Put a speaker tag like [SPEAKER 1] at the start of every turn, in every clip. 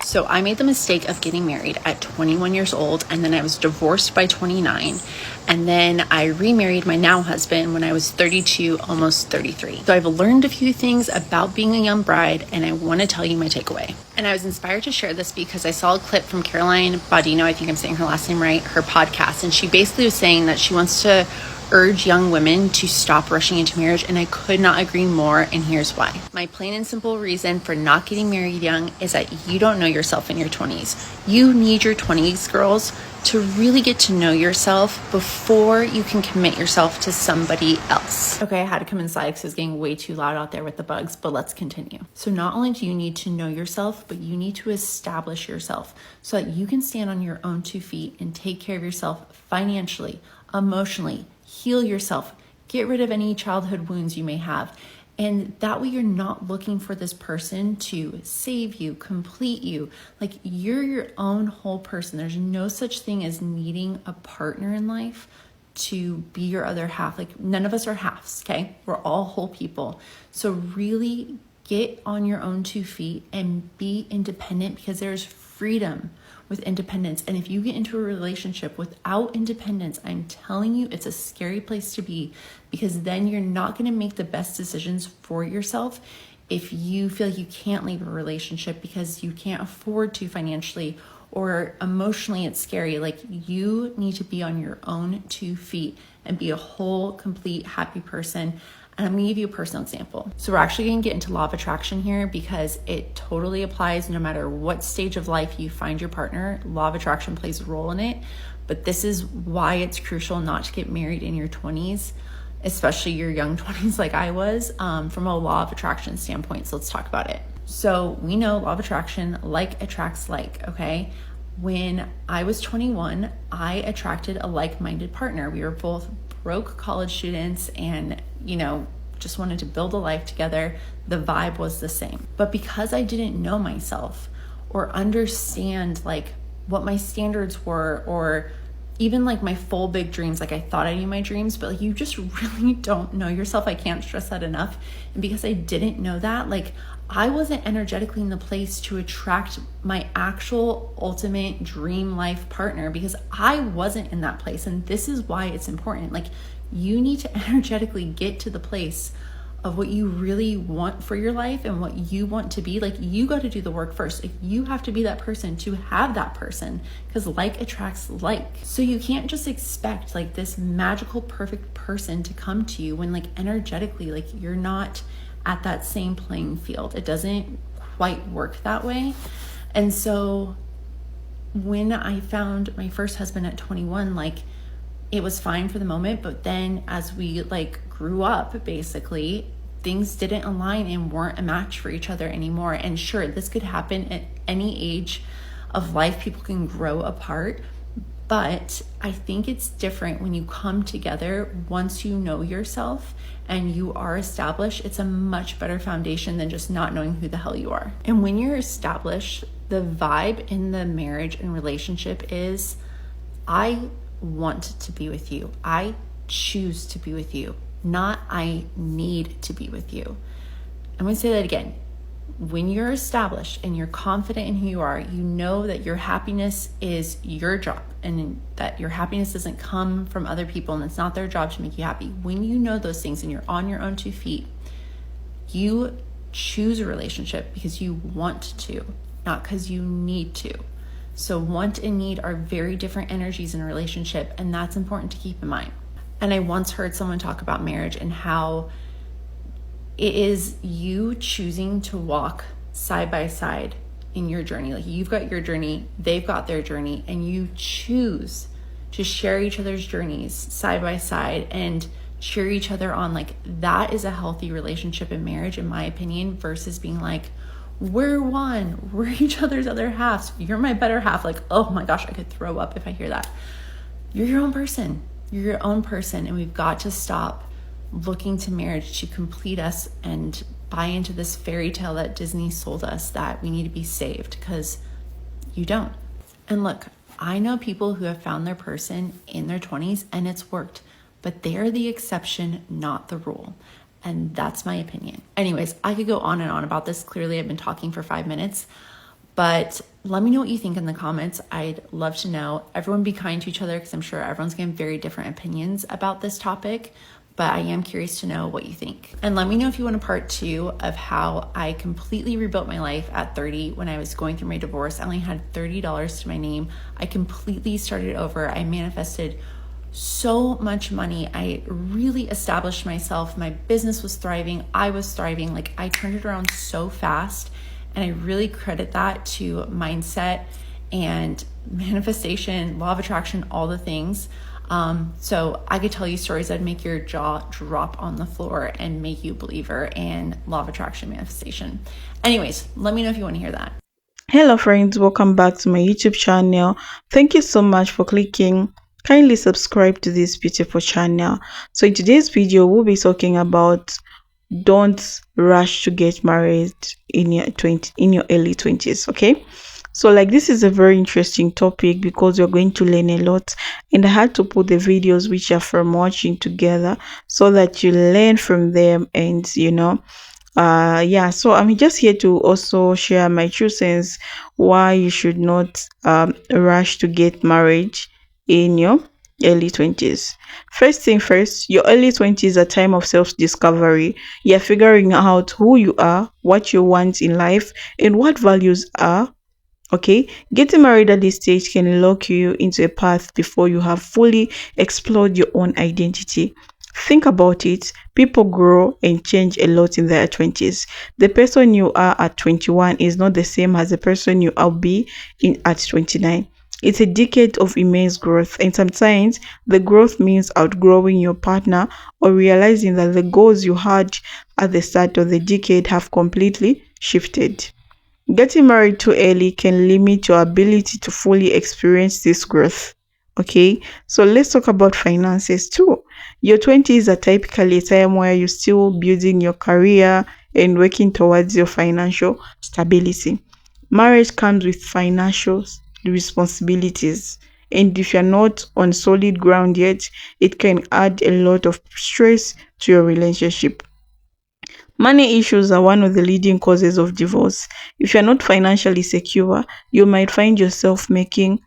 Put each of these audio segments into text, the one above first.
[SPEAKER 1] So I made the mistake of getting married at 21 years old, and then I was divorced by 29. And then I remarried my now husband when I was 32, almost 33. So I've learned a few things about being a young bride, and I want to tell you my takeaway. And I was inspired to share this because I saw a clip from Caroline Bodino, I think I'm saying her last name right, her podcast. And she basically was saying that she wants to urge young women to stop rushing into marriage, and I could not agree more, and here's why. My plain and simple reason for not getting married young is that you don't know yourself in your 20s. You need your 20s, girls, to really get to know yourself before you can commit yourself to somebody else. Okay, I had to come inside because it was getting way too loud out there with the bugs, but let's continue. So not only do you need to know yourself, but you need to establish yourself so that you can stand on your own 2 feet and take care of yourself financially, emotionally, heal yourself, get rid of any childhood wounds you may have. And that way you're not looking for this person to save you, complete you. Like, you're your own whole person. There's no such thing as needing a partner in life to be your other half. Like, none of us are halves, okay? We're all whole people. So really get on your own 2 feet and be independent, because there's freedom with independence. And if you get into a relationship without independence, I'm telling you, it's a scary place to be, because then you're not going to make the best decisions for yourself if you feel like you can't leave a relationship because you can't afford to financially or emotionally. It's scary. Like, you need to be on your own 2 feet and be a whole, complete, happy person. And I'm gonna give you a personal example. So we're actually gonna get into law of attraction here, because it totally applies no matter what stage of life you find your partner. Law of attraction plays a role in it, but this is why it's crucial not to get married in your 20s, especially your young 20s like I was, from a law of attraction standpoint. So let's talk about it. So we know law of attraction, like attracts like, okay? When I was 21, I attracted a like-minded partner. We were both broke college students and, just wanted to build a life together. The vibe was the same. But because I didn't know myself or understand like what my standards were, or even like my full big dreams, like I thought I knew my dreams, but like you just really don't know yourself. I can't stress that enough. And because I didn't know that, like I wasn't energetically in the place to attract my actual ultimate dream life partner, because I wasn't in that place. And this is why it's important. Like, you need to energetically get to the place of what you really want for your life and what you want to be. Like, you got to do the work first. Like, you have to be that person to have that person, because like attracts like. So you can't just expect like this magical, perfect person to come to you when like energetically, like you're not at that same playing field. It doesn't quite work that way. And so when I found my first husband at 21, like it was fine for the moment, but then as we like grew up, basically things didn't align and weren't a match for each other anymore. And sure, this could happen at any age of life. People can grow apart, but I think it's different when you come together once you know yourself and you are established. It's a much better foundation than just not knowing who the hell you are. And when you're established, the vibe in the marriage and relationship is, I want to be with you. I choose to be with you, not I need to be with you. I'm going to say that again. When you're established and you're confident in who you are, you know that your happiness is your job, and that your happiness doesn't come from other people and it's not their job to make you happy. When you know those things and you're on your own 2 feet, you choose a relationship because you want to, not because you need to. So want and need are very different energies in a relationship, and that's important to keep in mind. And I once heard someone talk about marriage and how it is you choosing to walk side by side in your journey. Like, you've got your journey, they've got their journey, and you choose to share each other's journeys side by side and cheer each other on. Like, that is a healthy relationship in marriage, in my opinion, versus being like, we're one, we're each other's other halves, you're my better half. Like, oh my gosh, I could throw up if I hear that. You're your own person. You're your own person. And we've got to stop looking to marriage to complete us and buy into this fairy tale that Disney sold us that we need to be saved, because you don't. And look, I know people who have found their person in their 20s and it's worked, but they're the exception, not the rule. And that's my opinion. Anyways, I could go on and on about this. Clearly, I've been talking for 5 minutes, But let me know what you think in the comments. I'd love to know. Everyone be kind to each other because I'm sure everyone's going to have very different opinions about this topic. But I am curious to know what you think. And let me know if you want a part 2 of how I completely rebuilt my life at 30 when I was going through my divorce. I only had $30 to my name. I completely started over. I manifested so much money. I really established myself. My business was thriving. I was thriving. Like, I turned it around so fast. And I really credit that to mindset and manifestation, law of attraction, all the things. So I could tell you stories that make your jaw drop on the floor and make you a believer in law of attraction manifestation. Anyways, let me know if you want to hear that.
[SPEAKER 2] Hello friends, welcome back to my YouTube channel. Thank you so much for clicking. Kindly subscribe to this beautiful channel. So in today's video, we'll be talking about don't rush to get married in your early 20s. Okay, so like this is a very interesting topic because you're going to learn a lot, and I had to put the videos which are from watching together so that you learn from them. And yeah, so I'm just here to also share my true sense why you should not rush to get married in your early 20s. First thing first, your early 20s are a time of self-discovery. You're figuring out who you are, what you want in life, and what values are. Okay, getting married at this stage can lock you into a path before you have fully explored your own identity. Think about it. People grow and change a lot in their 20s. The person you are at 21 is not the same as the person you will be at 29. It's a decade of immense growth, and sometimes the growth means outgrowing your partner or realizing that the goals you had at the start of the decade have completely shifted. Getting married too early can limit your ability to fully experience this growth. Okay, so let's talk about finances too. Your 20s are typically a time where you're still building your career and working towards your financial stability. Marriage comes with financial responsibilities, and if you're not on solid ground yet, it can add a lot of stress to your relationship. Money issues are one of the leading causes of divorce. If you're not financially secure, you might find yourself making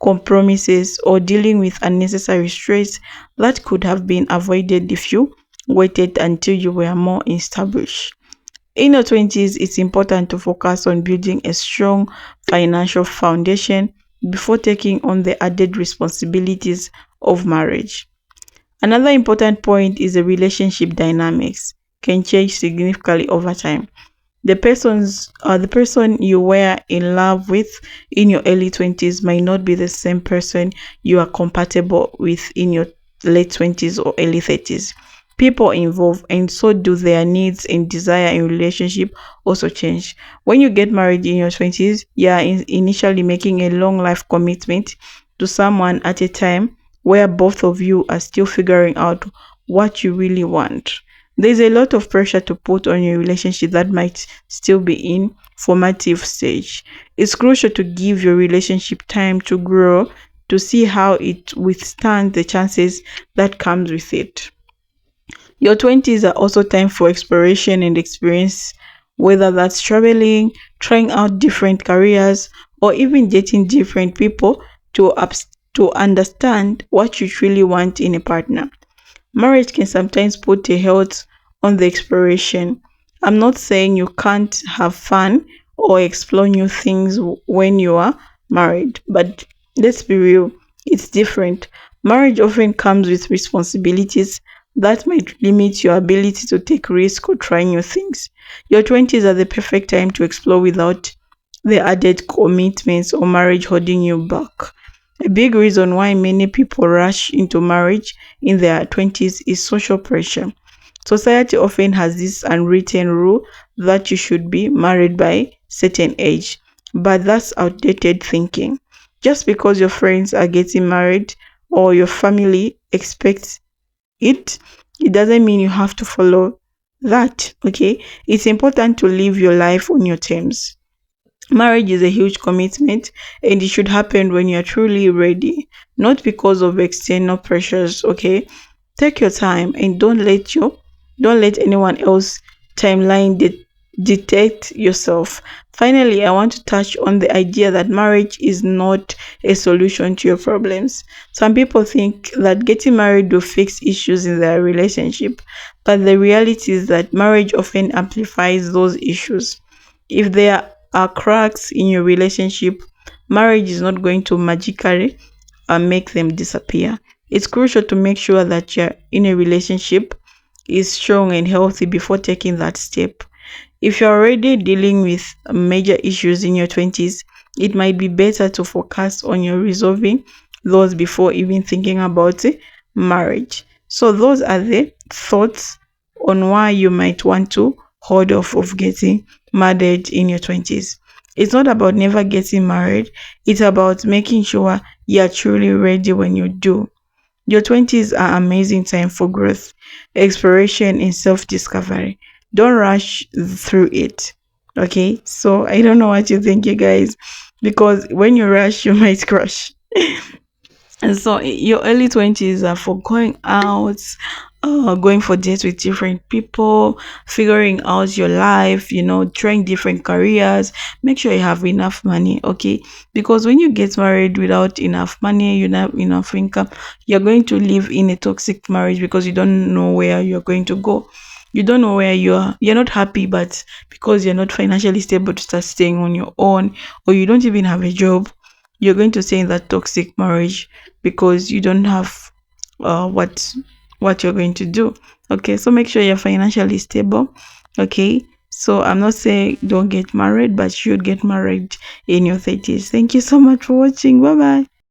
[SPEAKER 2] compromises or dealing with unnecessary stress that could have been avoided if you waited until you were more established. In your 20s, it's important to focus on building a strong financial foundation before taking on the added responsibilities of marriage. Another important point is the relationship dynamics can change significantly over time. The person you were in love with in your early 20s might not be the same person you are compatible with in your late 20s or early 30s. People involved, and so do their needs and desire in relationship also change. When you get married in your 20s, you are initially making a long life commitment to someone at a time where both of you are still figuring out what you really want. There's a lot of pressure to put on your relationship that might still be in formative stage. It's crucial to give your relationship time to grow to see how it withstands the chances that comes with it. Your 20s are also time for exploration and experience, whether that's traveling, trying out different careers, or even dating different people to understand what you truly want in a partner. Marriage can sometimes put a halt on the exploration. I'm not saying you can't have fun or explore new things when you are married, but let's be real, it's different. Marriage often comes with responsibilities that might limit your ability to take risks or try new things. Your 20s are the perfect time to explore without the added commitments or marriage holding you back. A big reason why many people rush into marriage in their 20s is social pressure. Society often has this unwritten rule that you should be married by certain age, but that's outdated thinking. Just because your friends are getting married or your family expects it, it doesn't mean you have to follow that. Okay, it's important to live your life on your terms. Marriage is a huge commitment, and it should happen when you're truly ready, not because of external pressures. Okay, take your time and don't let anyone else timeline detect yourself. Finally, I want to touch on the idea that marriage is not a solution to your problems. Some people think that getting married will fix issues in their relationship, but the reality is that marriage often amplifies those issues. If there are cracks in your relationship, marriage is not going to magically make them disappear. It's crucial to make sure that you're in a relationship is strong and healthy before taking that step. If you're already dealing with major issues in your 20s, it might be better to focus on your resolving those before even thinking about marriage. So those are the thoughts on why you might want to hold off of getting married in your 20s. It's not about never getting married, it's about making sure you're truly ready when you do. Your 20s are amazing time for growth, exploration, and self-discovery. Don't rush through it. Okay? So I don't know what you think, you guys, because when you rush, you might crash. And so your early 20s are for going out, going for dates with different people, figuring out your life, trying different careers. Make sure you have enough money, okay? Because when you get married without enough money, you don't have enough income, you're going to live in a toxic marriage because you don't know where you're going to go. You don't know where you're not happy, but because you're not financially stable to start staying on your own, or you don't even have a job, you're going to stay in that toxic marriage because you don't have what you're going to do. Okay, so make sure you're financially stable. Okay, so I'm not saying don't get married, but you should get married in your 30s. Thank you so much for watching. Bye bye.